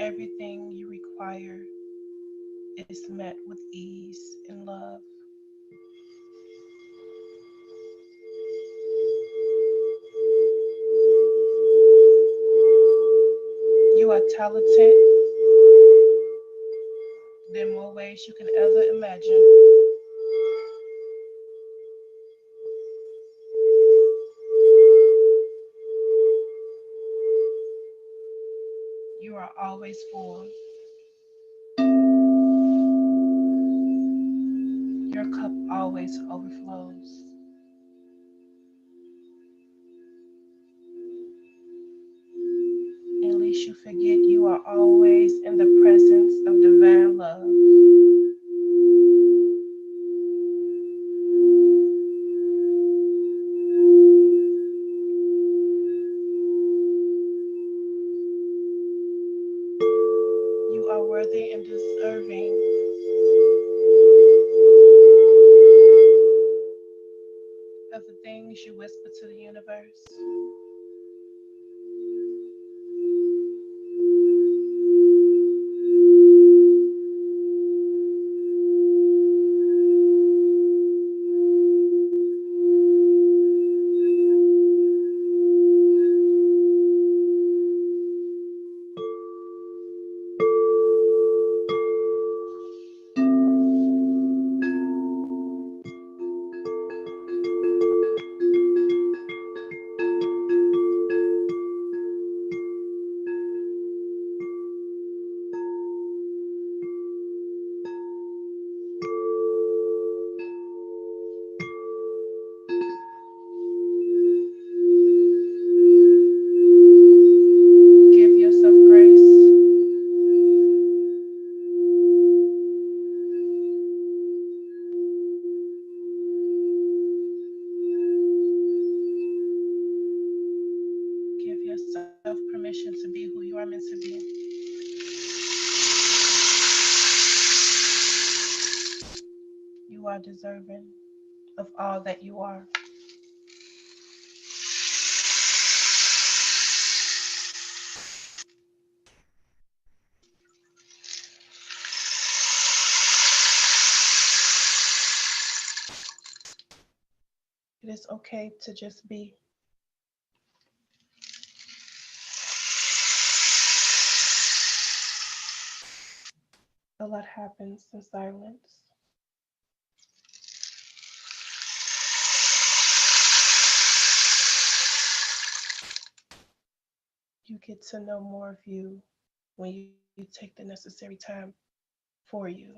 everything you require is met with ease and love. You are talented in more ways you can ever imagine. You are always full. Your cup always overflows. At least you forget you are always in the presence of divine love. You are worthy and deserving of the things you whisper to the universe. Give yourself grace. Give yourself permission to be who you are meant to be. You are deserving of all that you are. It is okay to just be. A lot happens in silence. You get to know more of you when you take the necessary time for you.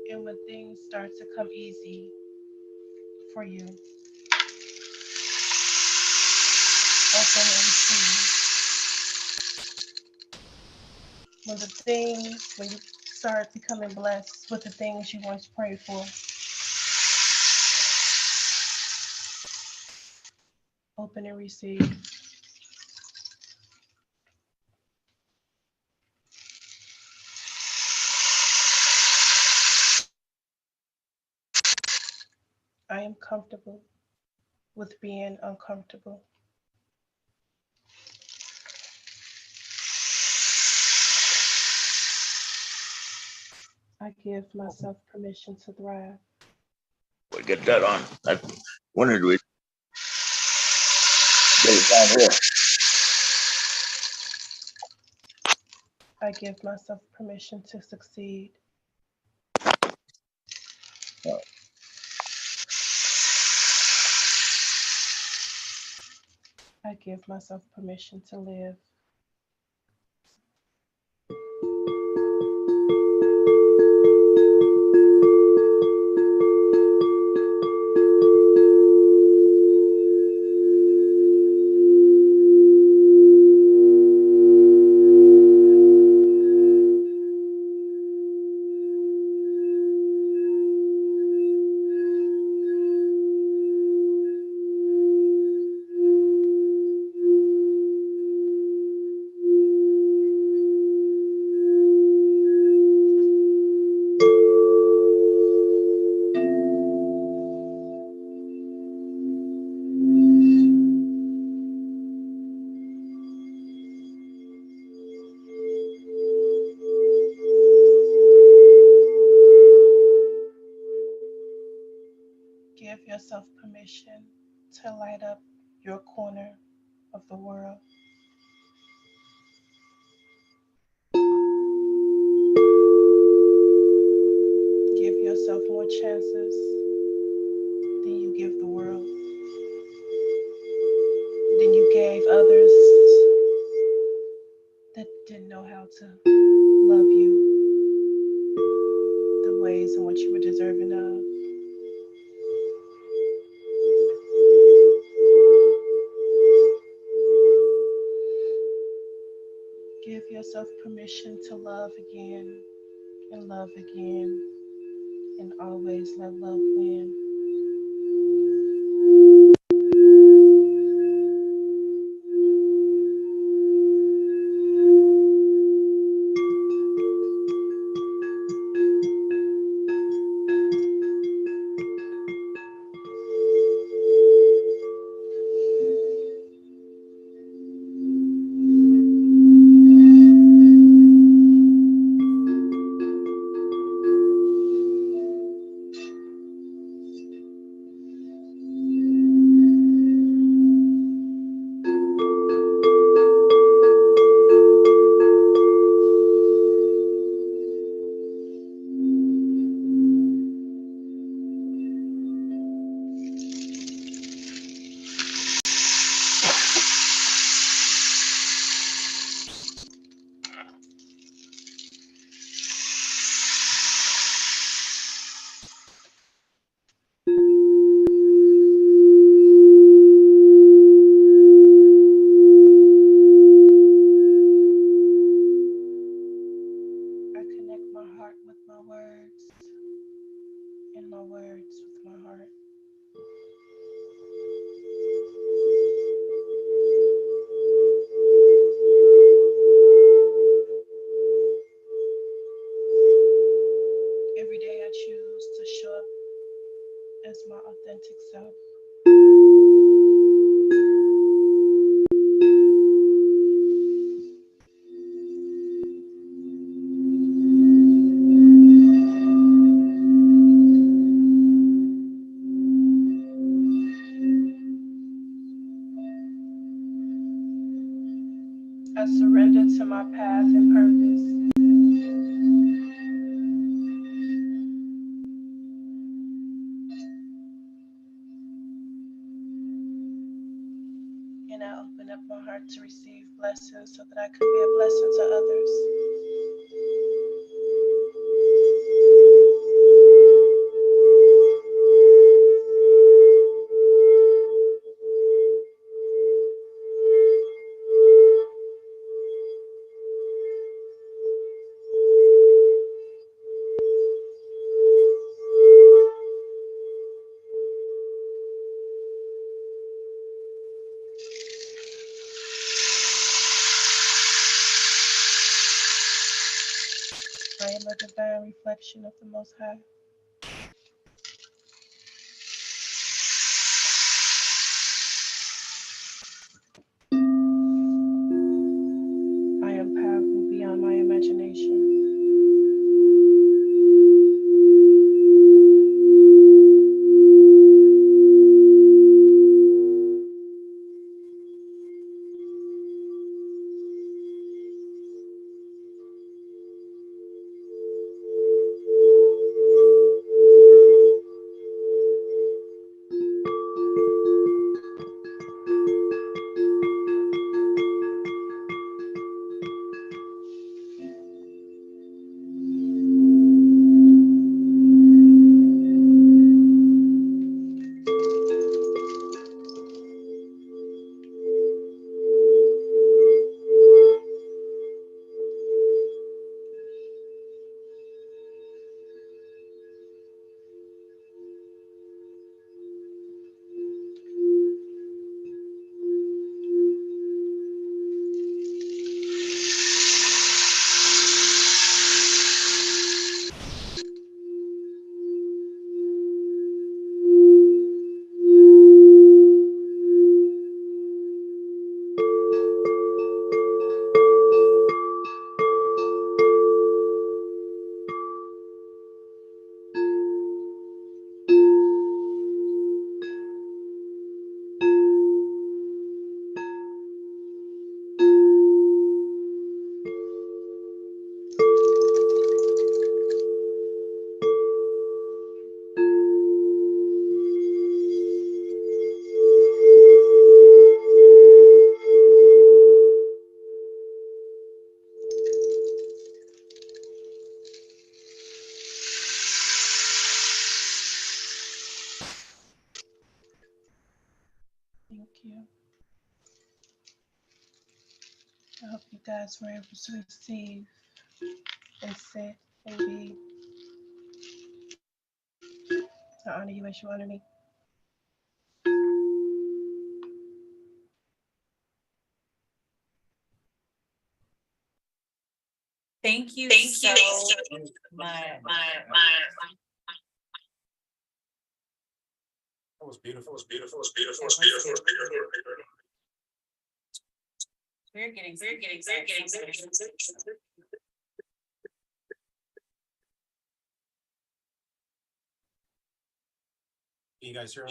And when things start to come easy for you, open and receive. When you start becoming blessed with the things you once prayed for, open and receive. I am comfortable with being uncomfortable. I give myself permission to thrive. We'll get that on. I wondered we'd get it down here. I give myself permission to succeed. I give myself permission to live. yourself permission to light up your corner of the world. Give yourself more chances than you give the world, than you gave others that didn't know how to love you the ways in which you were deserving of. Give yourself permission to love again and love again and always let love win. I connect my heart with my words and my words with my heart. Every day I choose to show up as my authentic self. I surrender to my path and purpose. And I open up my heart to receive blessings so that I can be a blessing to others. I am a divine reflection of the Most High. I am powerful beyond my imagination. guys were able to receive and sit and be. I honor you as you honor me. Thank you so much. That was beautiful. We're getting. You guys hear?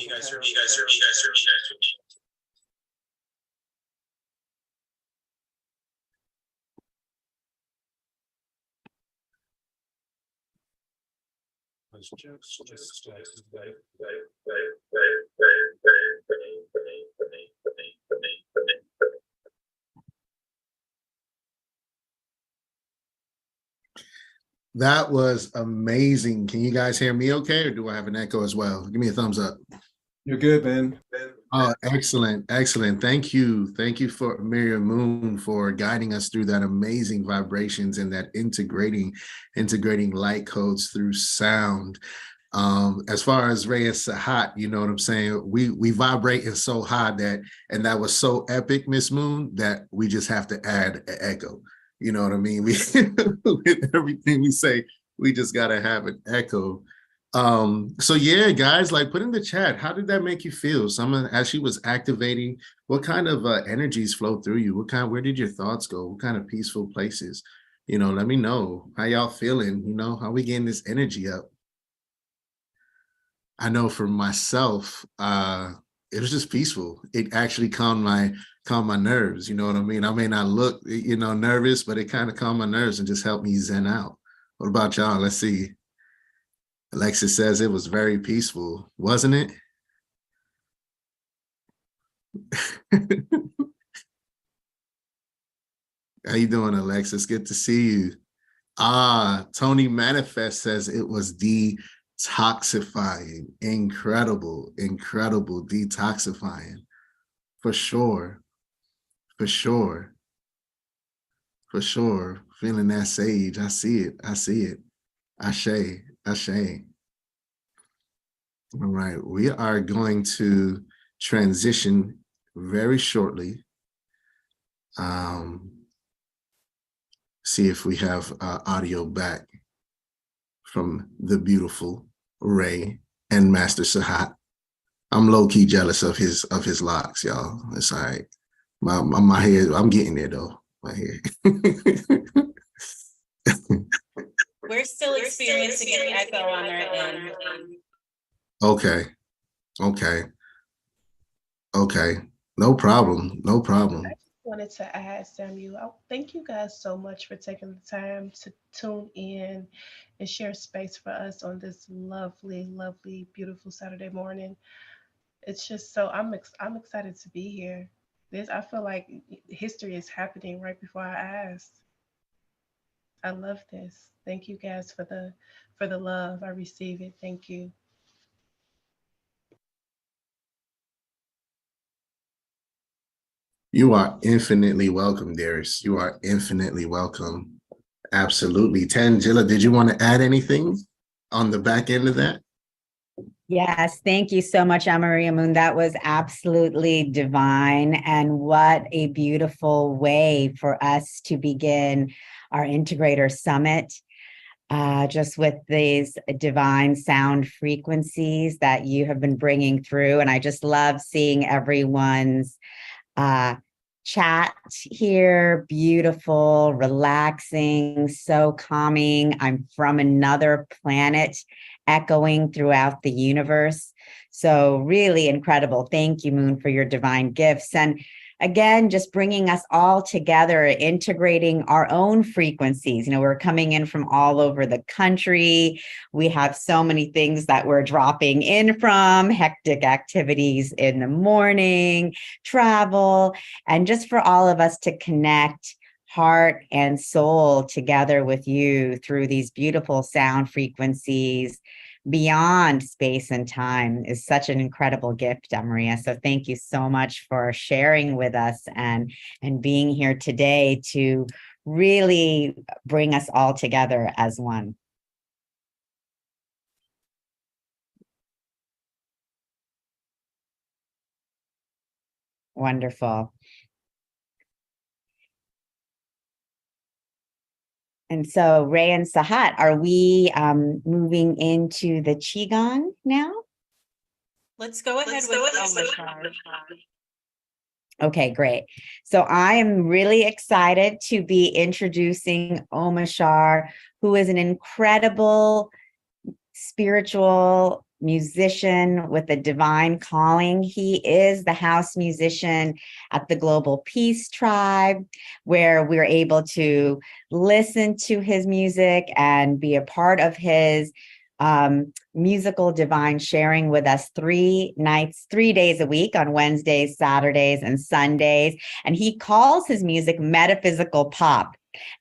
That was amazing. Can you guys hear me okay, or do I have an echo as well? Give me a thumbs up. You're good, man. Oh, excellent. Thank you for Ameriah Moon for guiding us through that amazing vibrations and that integrating light codes through sound. As far as Ràella Sahat, you know what I'm saying? We vibrating so high and that was so epic, Miss Moon, that we just have to add an echo. You know what I mean? With everything we say, we just gotta have an echo. So yeah, guys, like put in the chat, how did that make you feel? As she was activating, what kind of energies flow through you? Where did your thoughts go? What kind of peaceful places? Let me know how y'all feeling. How we getting this energy up? I know for myself, it was just peaceful. It actually calmed my nerves. You know what I mean? I may not look, nervous, but it kind of calmed my nerves and just helped me zen out. What about y'all? Let's see. Alexis says it was very peaceful, wasn't it? How you doing, Alexis? Good to see you. Tony Manifest says it was detoxifying. Incredible detoxifying. For sure. Feeling that sage. I see it. Ashe. All right, we are going to transition very shortly. See if we have audio back from the beautiful Ray and Master Sahat. I'm low-key jealous of his locks, y'all. It's all right. My hair, I'm getting there though. My hair. We're still experiencing an echo on our end. Okay. No problem. I just wanted to add, Samuel, thank you guys so much for taking the time to tune in and share space for us on this lovely, beautiful Saturday morning. It's just so I'm excited to be here. I feel like history is happening right before our eyes. I love this. Thank you guys for the love. I receive it. Thank you. You are infinitely welcome, Darius. You are infinitely welcome. Absolutely. Tanjila, did you want to add anything on the back end of that? Yes, thank you so much, Ameriah Moon. That was absolutely divine. And what a beautiful way for us to begin our Integrator Summit. Just with these divine sound frequencies that you have been bringing through. And I just love seeing everyone's chat here. Beautiful, relaxing, so calming. I'm from another planet, echoing throughout the universe. So really incredible. Thank you, Moon, for your divine gifts. And again, just bringing us all together, integrating our own frequencies. We're coming in from all over the country. We have so many things that we're dropping in from, hectic activities in the morning, travel, and just for all of us to connect heart and soul together with you through these beautiful sound frequencies, beyond space and time is such an incredible gift, Ameriah. So thank you so much for sharing with us and being here today to really bring us all together as one. Wonderful. And so Ray and Sahat, are we moving into the Qigong now? Let's go ahead with Omashar. Okay, great. So I am really excited to be introducing Omashar, who is an incredible spiritual musician with a divine calling. He is the house musician at the Global Peace Tribe, where we're able to listen to his music and be a part of his musical divine sharing with us 3 days a week on Wednesdays, Saturdays, and Sundays. And he calls his music metaphysical pop.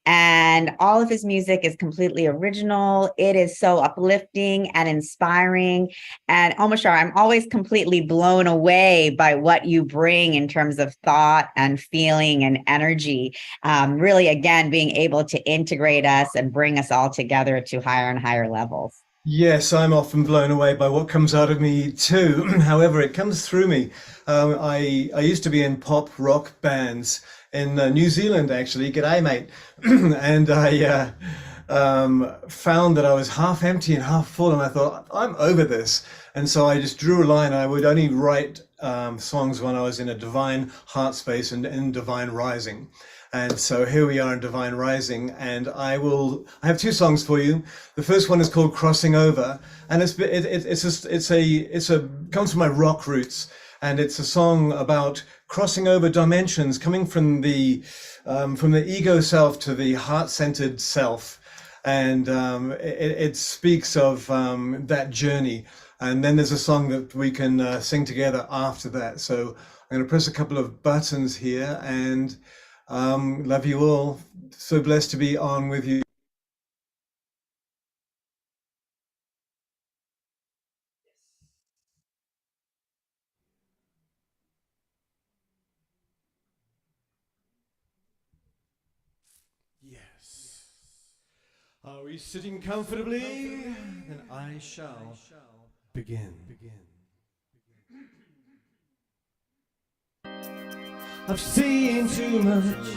And all of his music is completely original. It is so uplifting and inspiring. And Omashar, I'm always completely blown away by what you bring in terms of thought and feeling and energy. Really, again, being able to integrate us and bring us all together to higher and higher levels. Yes, I'm often blown away by what comes out of me too. However, it comes through me. I used to be in pop rock bands in New Zealand, actually. G'day, mate. And I found that I was half empty and half full, and I thought, I'm over this. And so I just drew a line. I would only write songs when I was in a divine heart space and in divine rising. And so here we are in Divine Rising, and I have 2 songs for you. The first one is called Crossing Over, and it comes from my rock roots, and it's a song about crossing over dimensions, coming from the ego self to the heart-centered self, and it speaks of that journey. And then there's a song that we can sing together after that. So I'm going to press a couple of buttons here, and love you all. So blessed to be on with you. Yes. Are we sitting comfortably? Then I shall begin. I've seen too much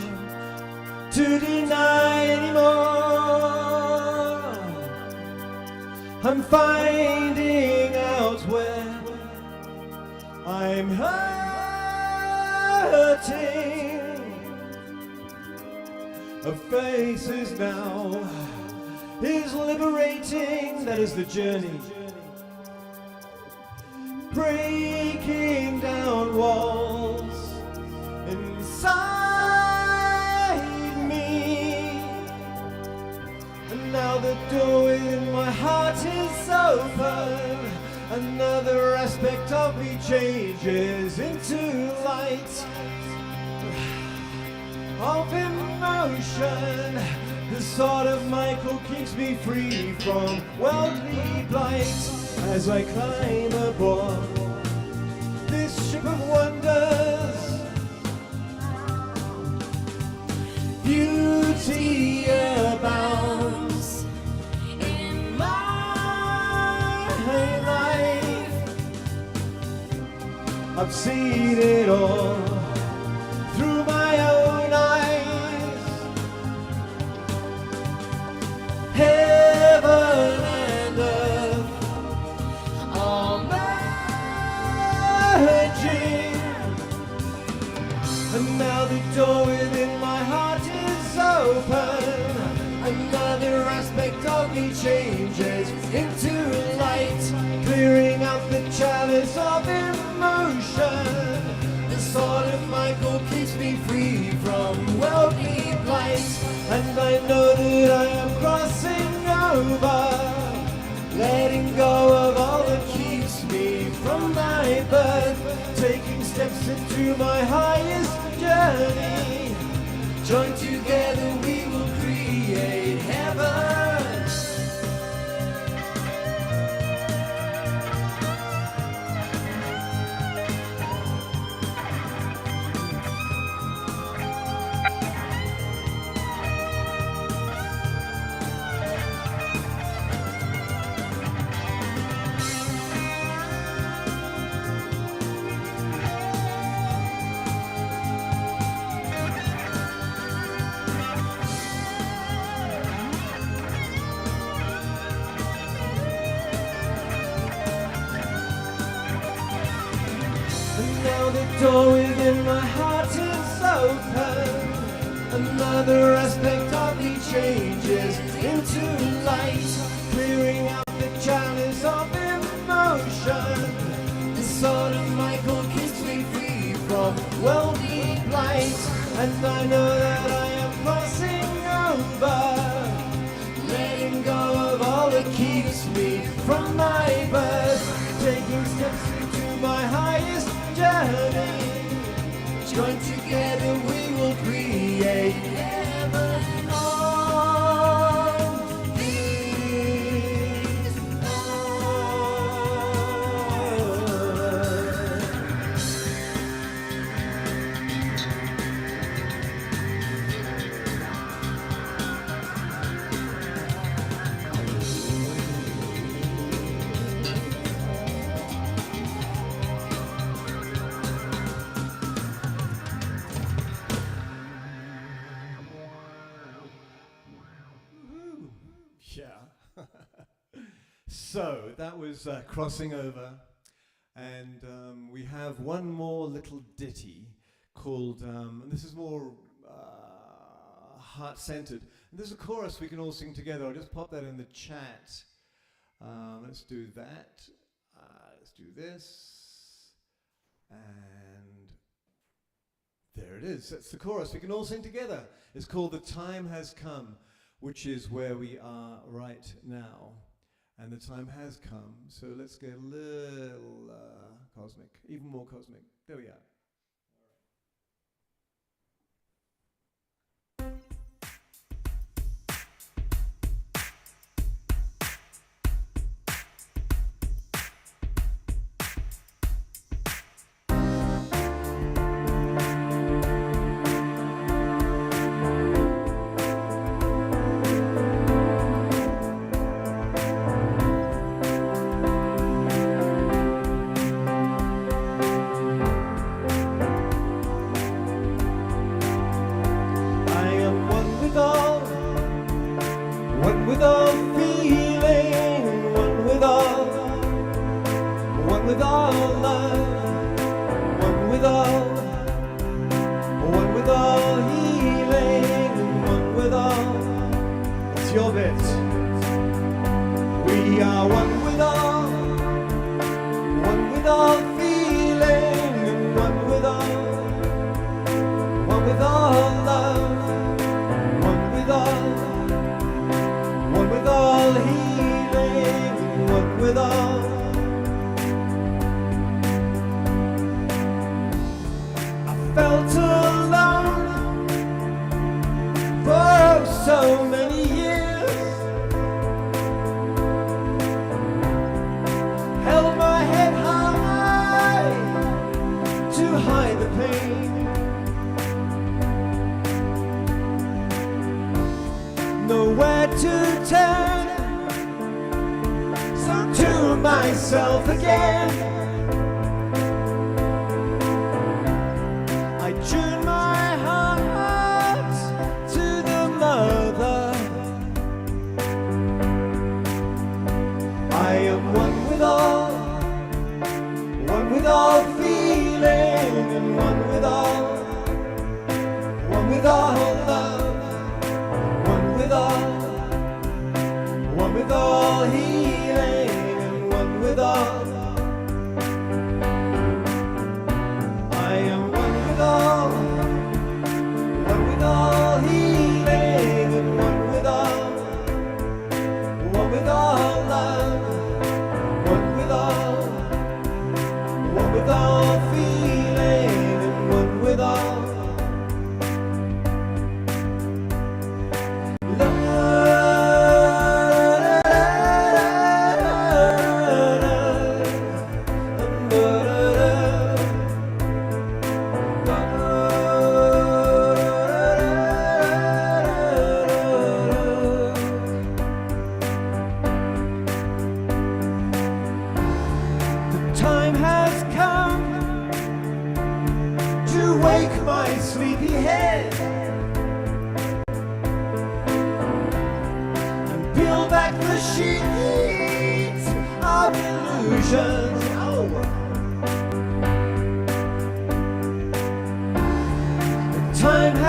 to deny anymore. I'm finding out where I'm hurting. A faces now is liberating. That is the journey. Breaking down walls inside me, and now the door in my heart is open. Another aspect of me changes into light of emotion. The sword of Michael keeps me free from worldly blight as I climb aboard this ship of wonders. Beauty abounds in my life. I've seen it all through my own eyes. Heaven and earth are merging, and now the door within my heart is open. Another aspect of me changes into light, clearing out the chalice of emotion. The sword of Michael keeps me free from worldly blight, and I know that I am crossing over, letting go of all that keeps me from my birth, taking steps into my highest journey. Joined together we will create heaven. door within my heart is open. Another aspect of me changes into light, clearing out the chalice of emotion. The sword of Michael keeps me free from worldly blight, and I know that I am crossing over, letting go of all that keeps me from my birth, taking steps into my highest journey. Joined together we will create heaven on this Yeah. So that was Crossing Over, and we have one more little ditty called, and this is more heart-centered. And there's a chorus we can all sing together. I'll just pop that in the chat. Let's do that. Let's do this. And there it is. That's the chorus. We can all sing together. It's called The Time Has Come, which is where we are right now. And the time has come, so let's get a little cosmic, even more cosmic. There we are.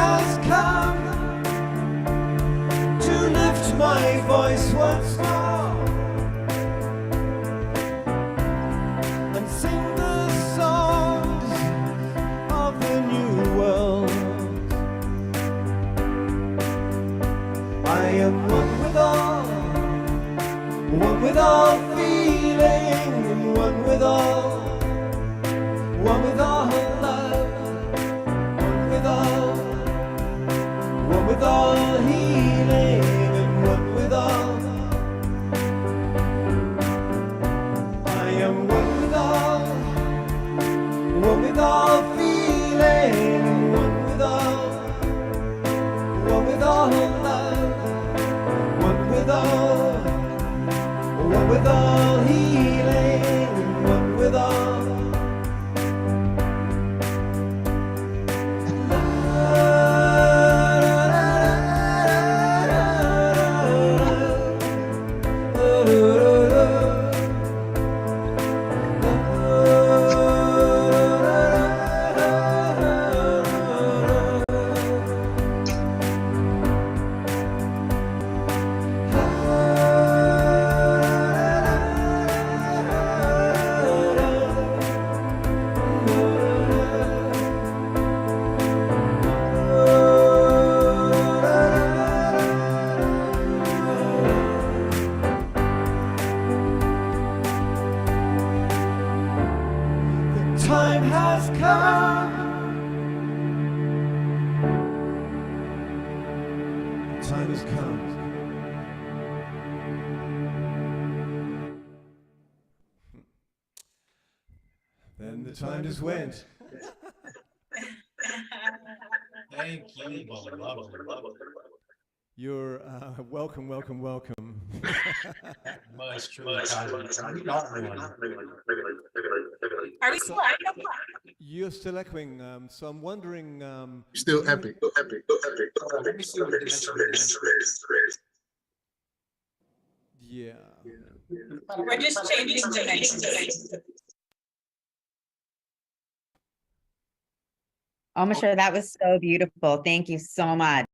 has come to lift my voice once more and sing the songs of the new world. I am one with all feeling, one with all love, one with all healing, and one with all. I am one with all feeling, one with all love, one with all healing, and one with all. Time has come. Time has come. Then the time just went. Thank you, beloved. You're welcome. Most truly. Are we still echoing? You're still echoing, so I'm wondering. Still epic. Let me see what this is. Yeah. We're just changing dimensions. Omashar, that was so beautiful. Thank you so much.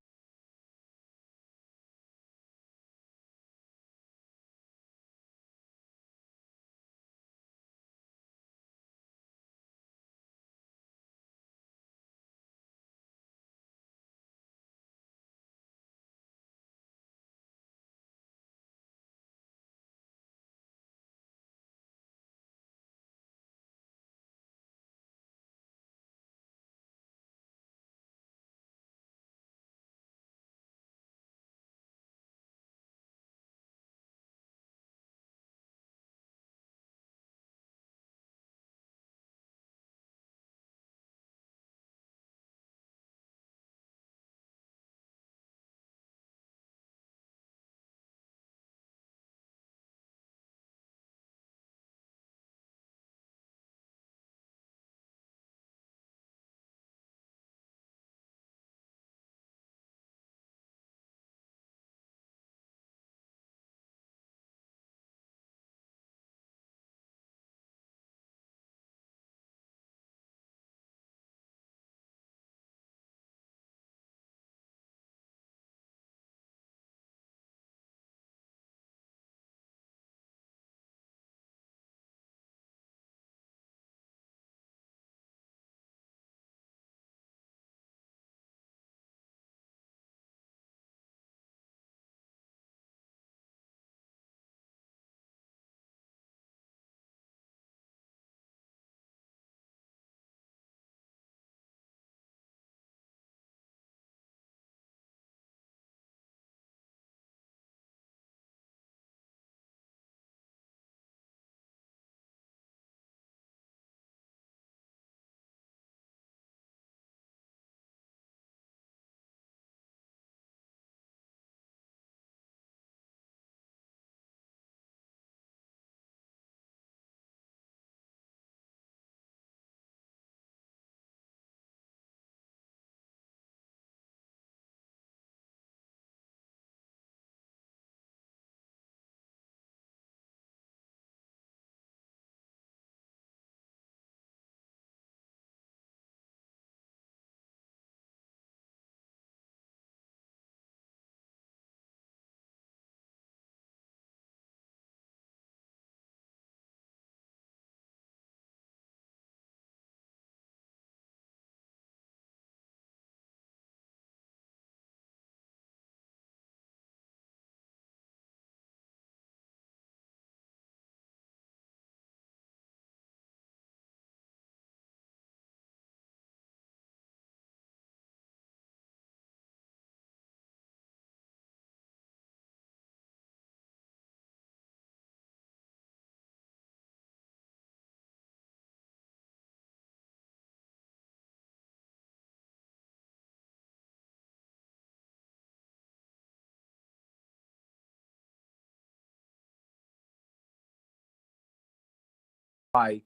why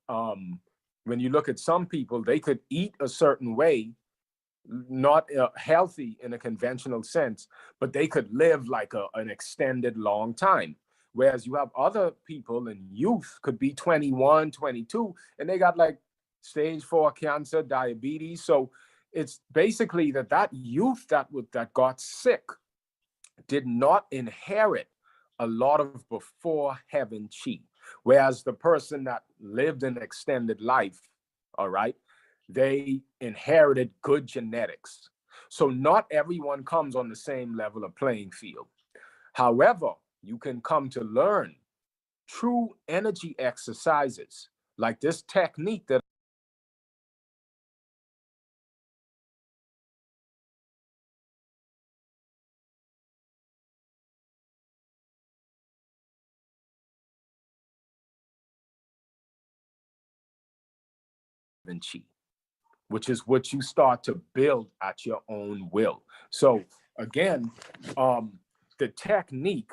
when you look at some people, they could eat a certain way, not healthy in a conventional sense, but they could live like an extended long time. Whereas you have other people in youth could be 21, 22, and they got like stage 4 cancer, diabetes. So it's basically that youth that got sick did not inherit a lot of before heaven chi. Whereas the person that lived an extended life, all right, they inherited good genetics. So not everyone comes on the same level of playing field. However, you can come to learn true energy exercises like this technique that chi, which is what you start to build at your own will. So again, the technique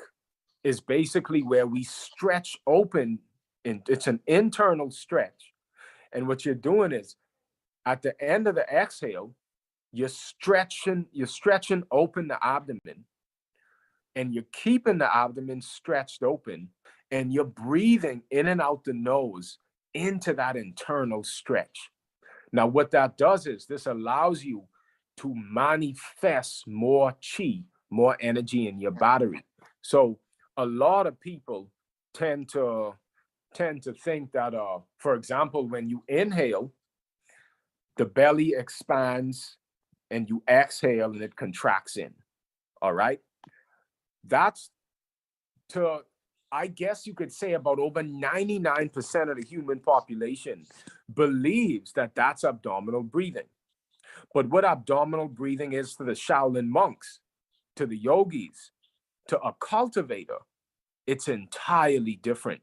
is basically where we stretch open, and it's an internal stretch. And what you're doing is at the end of the exhale, you're stretching open the abdomen, and you're keeping the abdomen stretched open, and you're breathing in and out the nose into that internal stretch. Now, what that does is this allows you to manifest more chi, more energy in your battery. So a lot of people tend to think that, for example, when you inhale, the belly expands, and you exhale and it contracts in. All right. That's I guess you could say about over 99% of the human population believes that that's abdominal breathing. But what abdominal breathing is to the Shaolin monks, to the yogis, to a cultivator, it's entirely different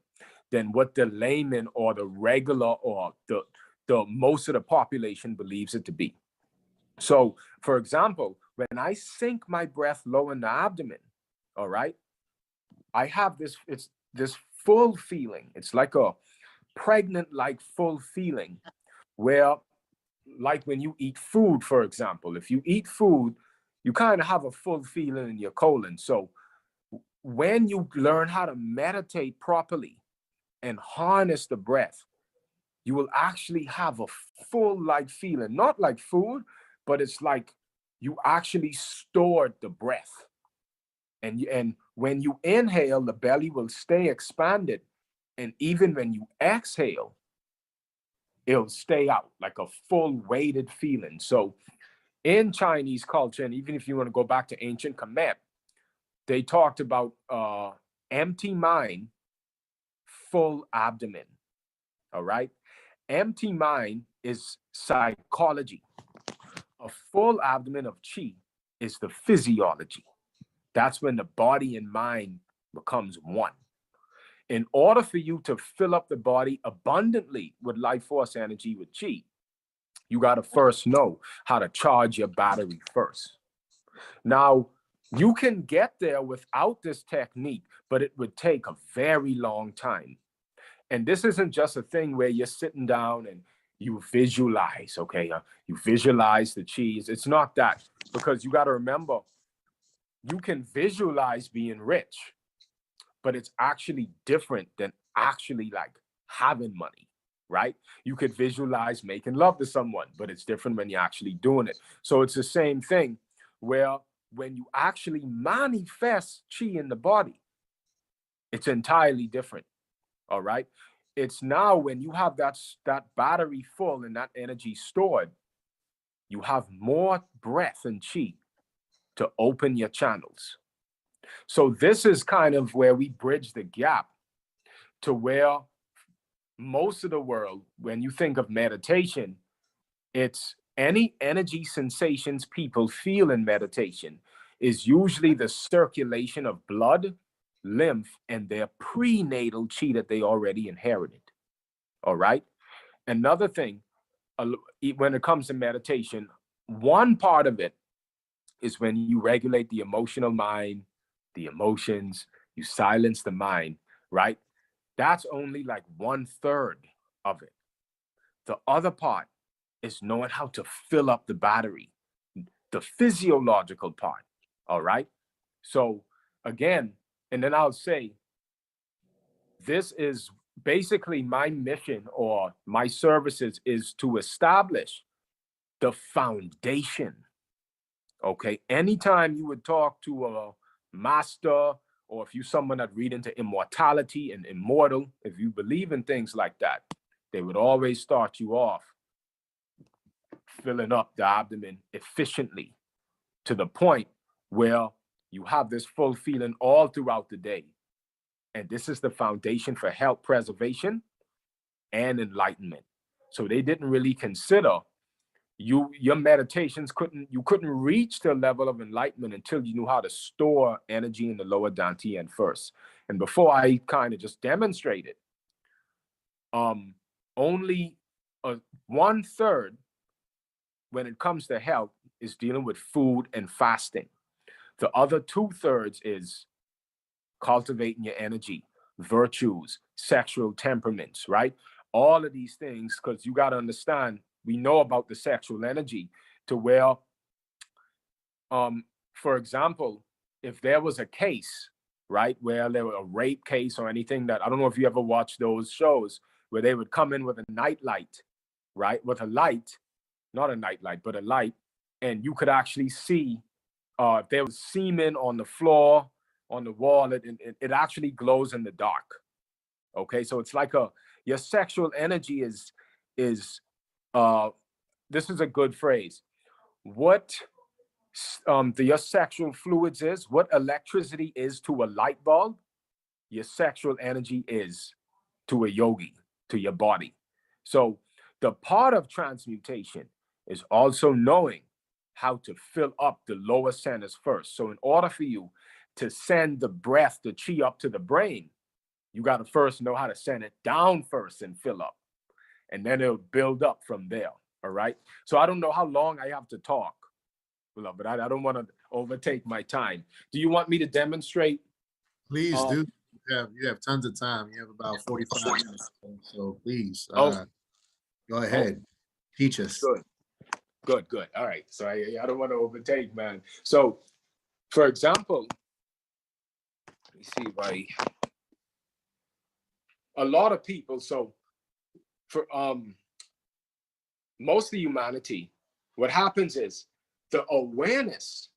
than what the layman or the regular or the most of the population believes it to be. So, for example, when I sink my breath low in the abdomen, all right, I have this full feeling. It's like a pregnant-like full feeling where, like when you eat food, for example, if you eat food, you kind of have a full feeling in your colon. So when you learn how to meditate properly and harness the breath, you will actually have a full like feeling, not like food, but it's like you actually stored the breath. And when you inhale, the belly will stay expanded. And even when you exhale, it'll stay out like a full weighted feeling. So in Chinese culture, and even if you want to go back to ancient Khmer, they talked about empty mind, full abdomen. All right. Empty mind is psychology. A full abdomen of chi is the physiology. That's when the body and mind becomes one. In order for you to fill up the body abundantly with life force energy with chi, you got to first know how to charge your battery first. Now, you can get there without this technique, but it would take a very long time. And this isn't just a thing where you're sitting down and you visualize, okay? You visualize the chi. It's not that, because you got to remember, you can visualize being rich, but it's actually different than actually like having money, right? You could visualize making love to someone, but it's different when you're actually doing it. So it's the same thing where when you actually manifest chi in the body, it's entirely different, all right? It's now when you have that battery full and that energy stored, you have more breath and chi to open your channels. So this is kind of where we bridge the gap to where most of the world, when you think of meditation, it's any energy sensations people feel in meditation is usually the circulation of blood, lymph, and their prenatal chi that they already inherited. All right. Another thing, when it comes to meditation, one part of it is when you regulate the emotional mind, the emotions, you silence the mind, right? That's only like 1/3 of it. The other part is knowing how to fill up the battery, the physiological part. All right. So again, and then I'll say, this is basically my mission or my services is to establish the foundation. Okay. Anytime you would talk to a master, or if you someone that read into immortality and immortal, if you believe in things like that, they would always start you off filling up the abdomen efficiently to the point where you have this full feeling all throughout the day. And this is the foundation for health preservation and enlightenment. So they didn't really consider your meditations you couldn't reach the level of enlightenment until you knew how to store energy in the lower dantian first. And before I kind of just demonstrated, only 1/3 when it comes to health is dealing with food and fasting. The other 2/3 is cultivating your energy, virtues, sexual temperaments, right? All of these things, because you got to understand, we know about the sexual energy to where, for example, if there was a case, right, where there was a rape case or anything that, I don't know if you ever watched those shows where they would come in with a night light, right, with a light, not a night light, but a light, and you could actually see if there was semen on the floor, on the wall, it actually glows in the dark. Okay, so it's like your sexual energy is this is a good phrase. What your sexual fluids is, what electricity is to a light bulb, your sexual energy is to a yogi, to your body. So the part of transmutation is also knowing how to fill up the lower centers first. So in order for you to send the breath, the chi up to the brain, you got to first know how to send it down first and fill up. And then it'll build up from there. All right. So I don't know how long I have to talk, but I don't want to overtake my time. Do you want me to demonstrate? Please do. You have tons of time. You have about 45 minutes. So please go ahead. Teach us. Good. All right. So I don't want to overtake, man. So for example, let me see if a lot of people, so for most of humanity, what happens is the awareness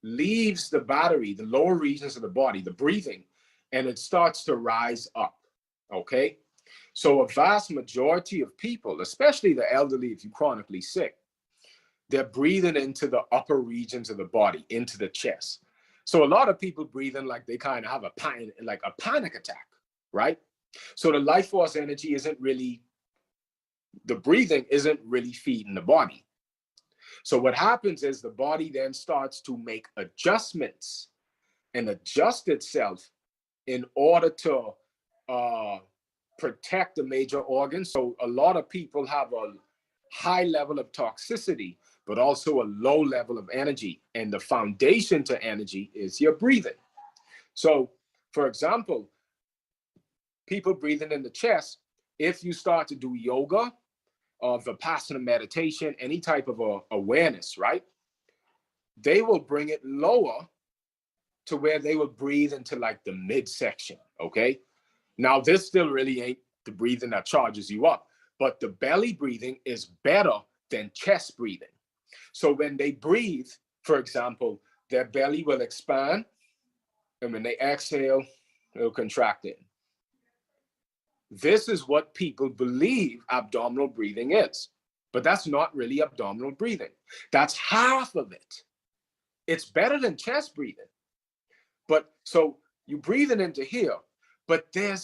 leaves the battery, the lower regions of the body, the breathing, and it starts to rise up. Okay. So a vast majority of people, especially the elderly, if you're chronically sick, they're breathing into the upper regions of the body, into the chest. So a lot of people breathe in like they kind of have a panic attack, right? So the life force energy the breathing isn't really feeding the body. So what happens is the body then starts to make adjustments and adjust itself in order to protect the major organs. So a lot of people have a high level of toxicity, but also a low level of energy. And the foundation to energy is your breathing. So for example, people breathing in the chest, if you start to do yoga or Vipassana meditation, any type of awareness, right? They will bring it lower to where they will breathe into like the midsection, okay? Now, this still really ain't the breathing that charges you up, but the belly breathing is better than chest breathing. So when they breathe, for example, their belly will expand, and when they exhale, it'll contract in. This is what people believe abdominal breathing is, but that's not really abdominal breathing. That's half of it. It's better than chest breathing. But so you breathing into here, but the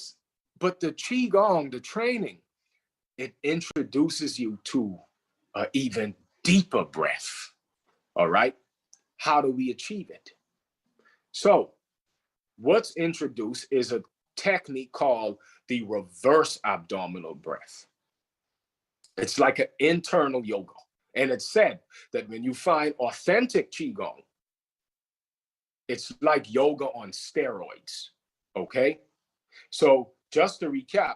Qigong, the training, it introduces you to an even deeper breath. All right. How do we achieve it? So what's introduced is a technique called the reverse abdominal breath. It's like an internal yoga. And it's said that when you find authentic Qigong, it's like yoga on steroids, okay? So just to recap,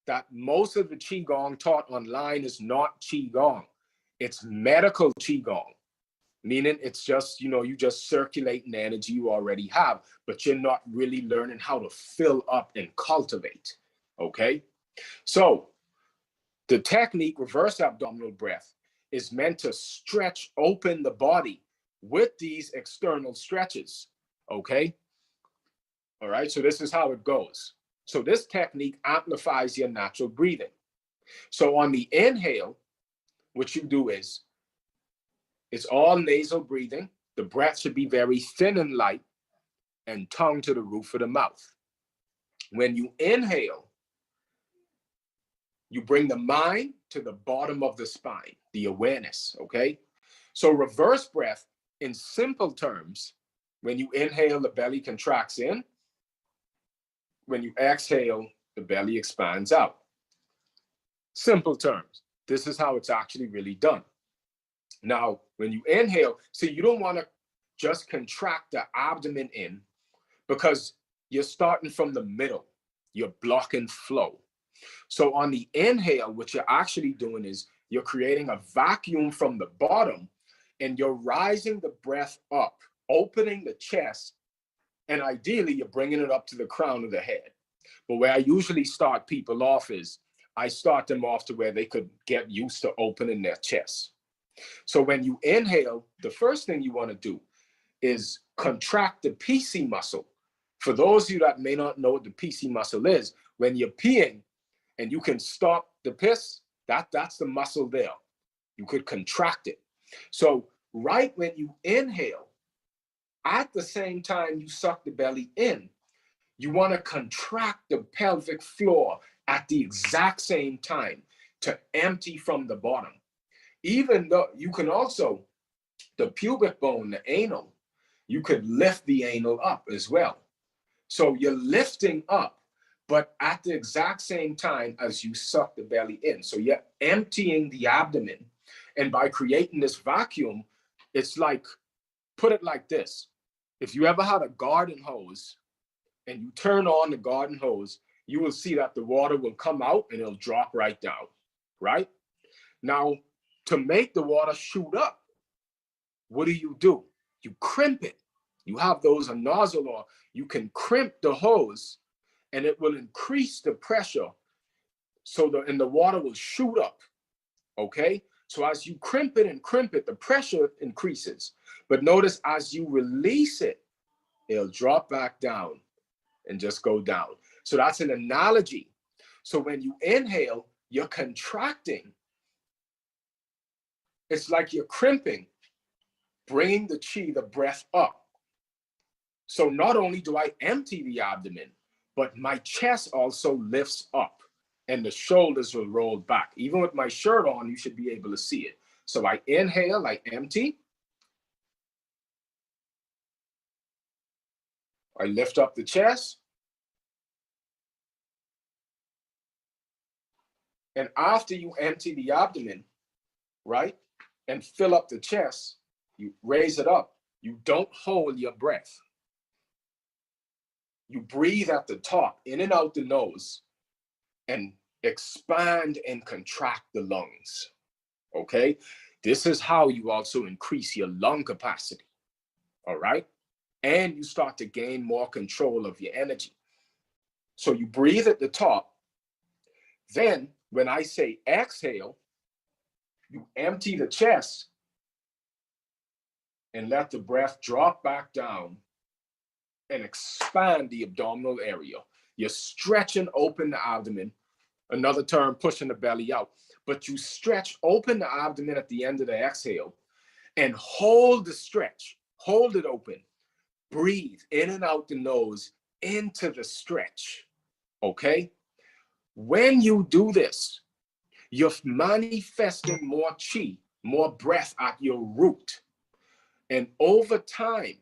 that most of the Qigong taught online is not Qigong. It's medical Qigong, meaning it's just, you just circulating the energy you already have, but you're not really learning how to fill up and cultivate, okay? So the technique, reverse abdominal breath, is meant to stretch open the body with these external stretches, okay? All right, so this is how it goes. So this technique amplifies your natural breathing. So on the inhale, what you do is, it's all nasal breathing. The breath should be very thin and light and tongue to the roof of the mouth. When you inhale, you bring the mind to the bottom of the spine, the awareness, okay? So reverse breath, in simple terms, when you inhale, the belly contracts in. When you exhale, the belly expands out. Simple terms. This is how it's actually really done. Now, when you inhale, so you don't want to just contract the abdomen in, because you're starting from the middle. You're blocking flow. So on the inhale, what you're actually doing is you're creating a vacuum from the bottom, and you're rising the breath up, opening the chest, and ideally you're bringing it up to the crown of the head. But where I usually start people off is I start them off to where they could get used to opening their chest. So when you inhale, the first thing you want to do is contract the PC muscle. For those of you that may not know what the PC muscle is, when you're peeing and you can stop the piss, that's the muscle there. You could contract it. So right when you inhale, at the same time you suck the belly in, you want to contract the pelvic floor at the exact same time to empty from the bottom. Even though you can also, the pubic bone, the anal, you could lift the anal up as well. So you're lifting up, but at the exact same time as you suck the belly in. So you're emptying the abdomen. And by creating this vacuum, it's like, put it like this. If you ever had a garden hose and you turn on the garden hose, you will see that the water will come out and it'll drop right down, right? Now, to make the water shoot up, what do? You crimp it. You have those a nozzle, or you can crimp the hose and it will increase the pressure so the water will shoot up, okay? So as you crimp it, the pressure increases. But notice as you release it, it'll drop back down and just go down. So that's an analogy. So when you inhale, you're contracting. It's like you're crimping, bringing the chi, the breath up. So not only do I empty the abdomen, but my chest also lifts up and the shoulders will roll back. Even with my shirt on, you should be able to see it. So I inhale, I empty. I lift up the chest. And after you empty the abdomen, right, and fill up the chest, you raise it up. You don't hold your breath. You breathe at the top, in and out the nose, and expand and contract the lungs, okay? This is how you also increase your lung capacity, all right? And you start to gain more control of your energy. So you breathe at the top. Then when I say exhale, you empty the chest and let the breath drop back down and expand the abdominal area. You're stretching open the abdomen. Another term, pushing the belly out. But you stretch open the abdomen at the end of the exhale and hold the stretch. Hold it open. Breathe in and out the nose into the stretch, okay? When you do this, you're manifesting more chi, more breath at your root. And over time,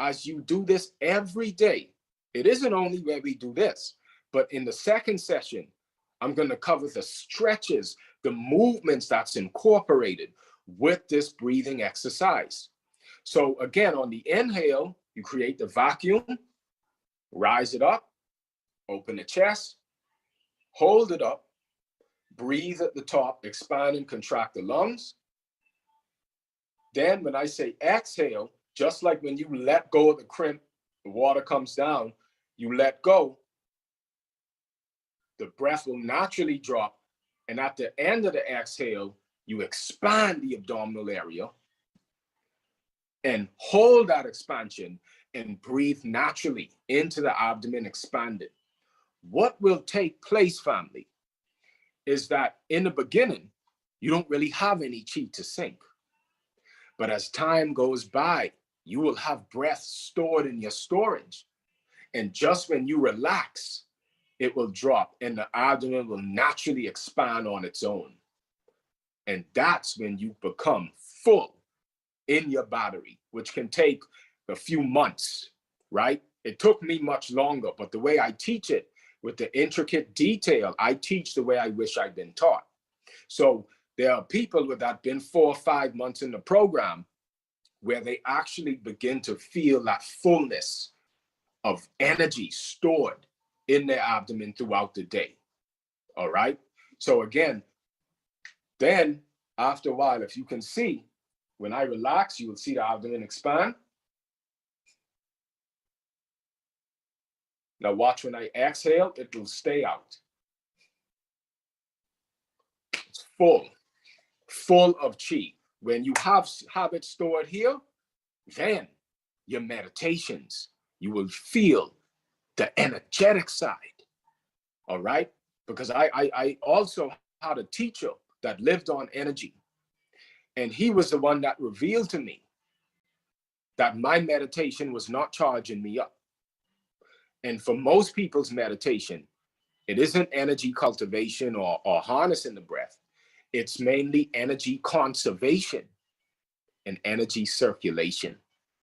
as you do this every day, it isn't only where we do this, but in the second session, I'm going to cover the stretches, the movements that's incorporated with this breathing exercise. So again, on the inhale, you create the vacuum, rise it up, Open the chest, hold it up, breathe at the top, expand and contract the lungs. Then when I say exhale, just like when you let go of the crimp, the water comes down, you let go, the breath will naturally drop. And at the end of the exhale, you expand the abdominal area and hold that expansion and breathe naturally into the abdomen expanded. What will take place, family, is that in the beginning, you don't really have any chi to sink. But as time goes by, you will have breath stored in your storage. And just when you relax, it will drop and the abdomen will naturally expand on its own. And that's when you become full in your battery, which can take a few months, right? It took me much longer, but the way I teach it with the intricate detail, I teach the way I wish I'd been taught. So there are people that have been 4 or 5 months in the program where they actually begin to feel that fullness of energy stored in their abdomen throughout the day. All right. So again, then after a while, if you can see, when I relax, you will see the abdomen expand. Now watch when I exhale, it will stay out. It's full of chi. When you have it stored here, then your meditations, you will feel the energetic side. All right. Because I also had a teacher that lived on energy. And he was the one that revealed to me that my meditation was not charging me up. And for most people's meditation, it isn't energy cultivation or harnessing the breath. It's mainly energy conservation and energy circulation.